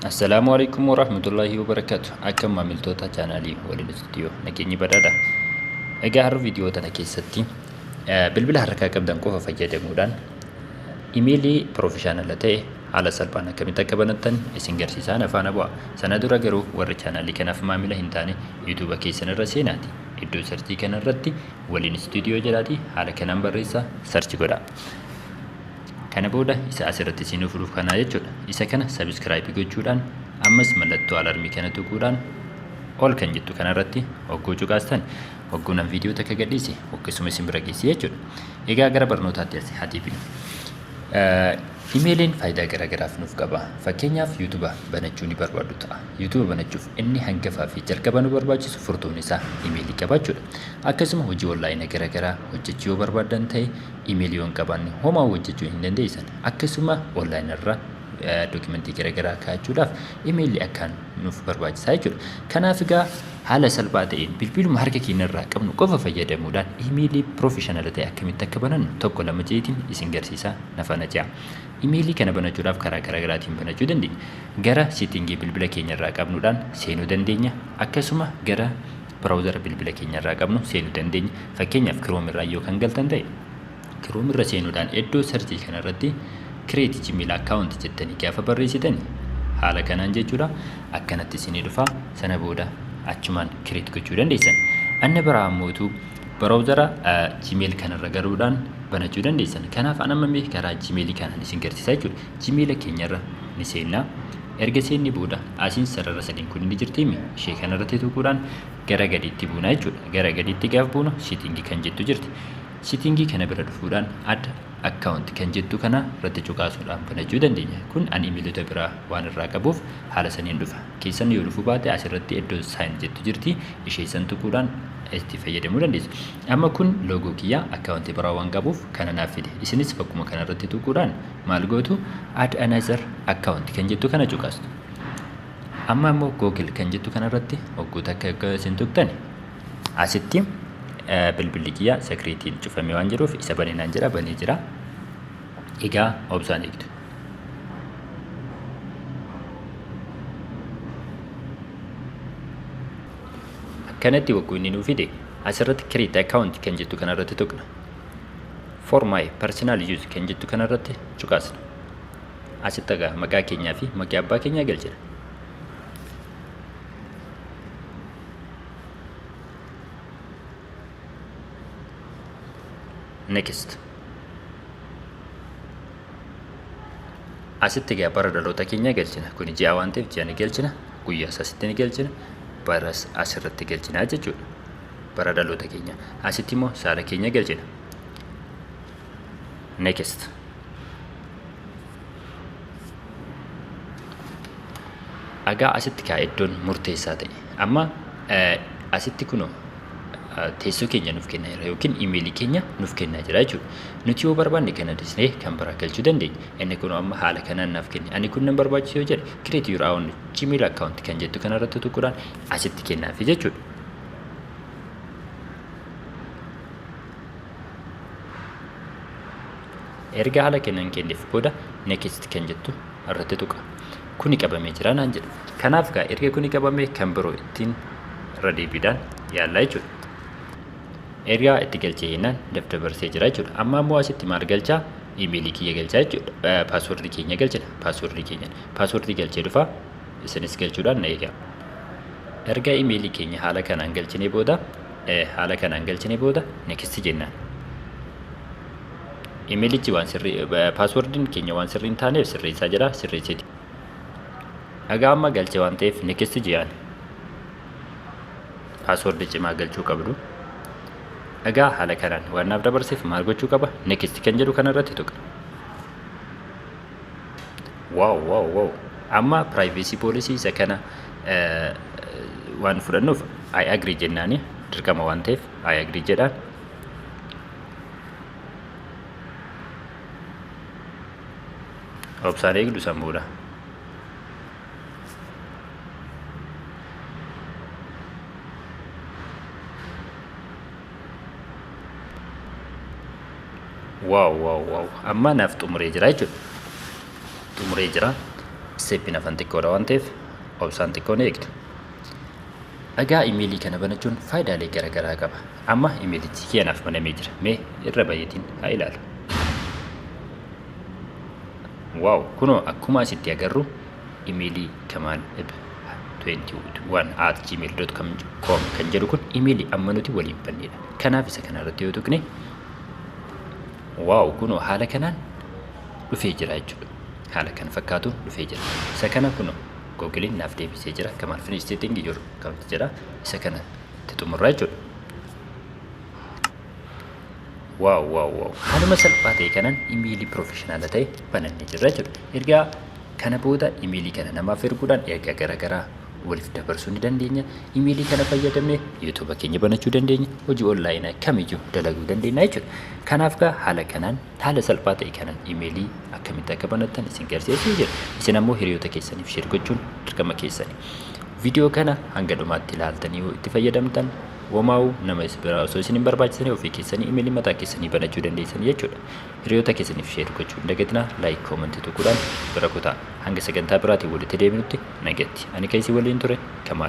Assalamualaikum warahmatullahi wabarakatuh. Akkam maamiltoota chaanaalii Woliin Studio nageenyi badhaadha. Egaa har'a viidiyoo tana keessatti bilbila harkaa qabdan qofa fayyadamuudhaan imeelii Profeshinala ta'e haala salphaan akkamitti akka banattan isin garsiisaa afaan bu'a. Sana dura garuu warri chaanaalii kanaaf maamila hin taane YouTube keessan irra seenaati. Iddoo sarchii kana irratti Woliin Studio jedhaati haala kanaan barreessaa sarchi godha. Kana booda isa asirratti isinuu furuuf kana jechuudha. Isa kana subscribe gochuudhaan ammas mallattoo alarmii kana tuquudhaan ol kan jettu kana irratti hogguu cuqaastan hogguunaan viidiyoo takka gadhiise hoggisumas isin bira geessi jechuudha. Egaa gara barnootaatti as hatiifinu. Imeeliin faayidaa garaagaraaf nuuf qaba. Fakkeenyaaf YouTube banachuu ni barbaadu ta'a. YouTube banachuuf inni hangafaa fi jalqaba nu barbaachisu furtuun isaa imeelii qabaachuudha. Akkasuma hojii onlaayinii garaagaraa hojjechuu yoo barbaadan ta'e imeelii yoo qabaanne homaa hojjechuu hin dandeessan. Akkasuma onlaayinii irra dokumentii garaagaraa kaa'achuudhaaf imeelii akkaan nuuf barbaachisaa jechuudha. Kanaaf egaa haala salphaa ta'een bilbiluma harka keenya irraa qabnu qofa fayyadamuudhaan imeelii Profeshinala ta'e akkamitti akka banannu tokko lama jeetiin isin garsiisaa nafana ja'a. Imeelii kana banachuudhaaf karaa garaagaraatiin banachuu dandeenya. Gara settingii bilbila keenya irraa qabnuudhaan seenuu dandeenya. Akkasuma gara browser bilbila keenya irraa qabnu seenuu dandeenya. Fakkeenyaaf Chrome irraa yoo kan galtan ta'e Chrome irra seenuudhaan iddoo sarchii kana irratti create Gmail account jettanii gaafa barreessitan haala kanaan jechuudha akkanatti isinii dhufa. Sana booda achumaan create gochuu dandeessan. Anna biraa ammootu browsera Gmail kanarra garuudhaan banachuu dandeessan. Kanaaf anamame karaa Gmail kanaan isin garsiisaa jechuudha. Gmail keenyarra ni seenna. Erga seenni booda asiin sarara sadiin kun ni jirtiimi. Ishee kanarratti tuquudhaan gara gadiitti buuna jechuudha. Gara gadiitti gaaf buuna setting kan jettu jirti. Setting kana bira dhufuudhaan add account kan jettu kana irratti cuqaasuudhaan banachuu dandeenya. Kun ani imeelota biraa waan irraa qabuuf haala saniin dhufa. Keessan yoo dhufu baate asirratti iddoo sign jettu jirti. Ishee san tuquudhaan itti fayyadamuu dandeessu. Amma kun loogoo kiyya account biraa waan qabuuf kana naaf fide. Isinis bakkuma kana irratti tuquudhaan maal gootu add another account kan jettu kana cuqaastu. Amma immoo Google kan jettu kana irratti waggoota akka isin tuqtan asitti bilbilli kiyya secretiin cufamee waan jiruuf isa baneenaan jedha banee jira. Egaa obsaan eegdu. Akkanatti wagguu inni nuuf fide asirratti create account kan jettu kana irratti tuqna. For my personal use kan jettu kana irratti cuqaasna. Asitti egaa maqaa keenyaa fi maqaa abbaa keenyaa galchina. Next. Asitti egaa bara dhaloota keenya galchina. Kun ji'a waan ta'eef ji'a ni galchina. Guyyaas asitti ni galchina. Baras asirratti galchina jechuudha. Bara dhaloota keenya. Asitti immoo saala keenya galchina. Next. Egaa asitti kaa iddoon murteessaa ta'e. Amma asitti kunoo teessoo keenya nuuf kennaa jira yookiin imeelii keenya nuuf kennaa jira jechuudha. Nuti yoo barbaanne kana disnee kan biraa galchuu dandeenya. Inni kun amma haala kanaan naaf kenna. Ani kun nan barbaachisu yoo jedhe create your own Gmail account kan jettu kana irratti tuquudhaan asitti kennaafi jechuudha. Erga haala kanaan kenneef booda next kan jettu irratti tuqa. Kuni qabamee jira naan jedha. Kanaaf gaa erga kuni qabamee kan biroo ittiin irra deebiidhaan yaalla jechuudha. Erga itti galchee jennaan dabarsee jira jechuudha. Amma immoo asitti maal galchaa imeelii kiyya galchaa jechuudha. Paaswordii keenya galchina. Paaswordii galchee dhufa isinis galchuudhaan na eegaa. Erga imeelii keenya haala kanaan galchinee booda next jennaan. Imeelichi waan sirrii paaswordiin keenya waan sirrii hin taaneef sirreessaa jira sirreesseeti. Egaa amma galchee waan ta'eef next jiyaan. Paaswordii cimaa galchuu qabdu. Egaa haala kanaan waan naaf dabarseef maal gochuu qaba? Next kan jedhu kana irratti tuqa. Wow. Amma privacy policy isa kana waan fudhannuuf I agree jennaani dirqama waan ta'eef I agree jedhaan. Obsaan eegdu sammuudha. Wow. Amma naaf xumuree jira jechuudha. xumuree jira. Steppiin afaan xiqqoodha waan ta'eef obsaan xiqqoon eegdu. Egaa imeelii kana banachuun faayidaalee garaagaraa qaba. Amma imeelichi keenyaaf banamee jira. Mee irra baay'eetiin haa ilaalu. Waaw, kunoo akkuma asitti agarru imeelii Kamal 21@gmail.com kan jedhu kun imeelii amma nuti waliin bannedha. Kanaaf isa kana irratti yoo tuqne waaw, kunoo haala kanaan dhufee jira jechuudha. Haala kan fakkaatu dhufee jira. Isa kana kunoo Googleen naaf deebisee jira. Kamal finish setting jiru kamti jira. Isa kana xumurraa jechuudha. Waaw. Haaluma salphaa ta'e kanaan imeelii Profeshinala ta'e banannee jirra jechuudha. Ergaa kana booda imeelii kana namaaf erguudhaan ergaa garaagaraa waliif dabarsuu ni dandeenya. Imeelii kana fayyadamnee YouTube keenya banachuu dandeenya. Hojii onlaayinaa kamiyyuu dalaguu dandeenya jechuudha. Kanaaf haala kanaan haala salphaa ta'e kanaan imeelii akkamitti akka banattan isin garsiisee jira. Isin ammoo hiriyoota keessaniif share gochuun dirqama keessani. Viidiyoo kana hanga dhumaatti ilaaltanii yoo itti fayyadamtan womaa'u nama biraa osoo isin hin barbaachisne ofii keessanii imeelii mataa keessanii banachuu dandeessan jechuudha. Hiriyoota keessaniif share gochuu hin dagatinaa. Like, comment tuquudhaan bira kutaa. Hanga sagantaa biraatiin walitti deebinutti nagatti. Ani keessi waliin ture Kamal.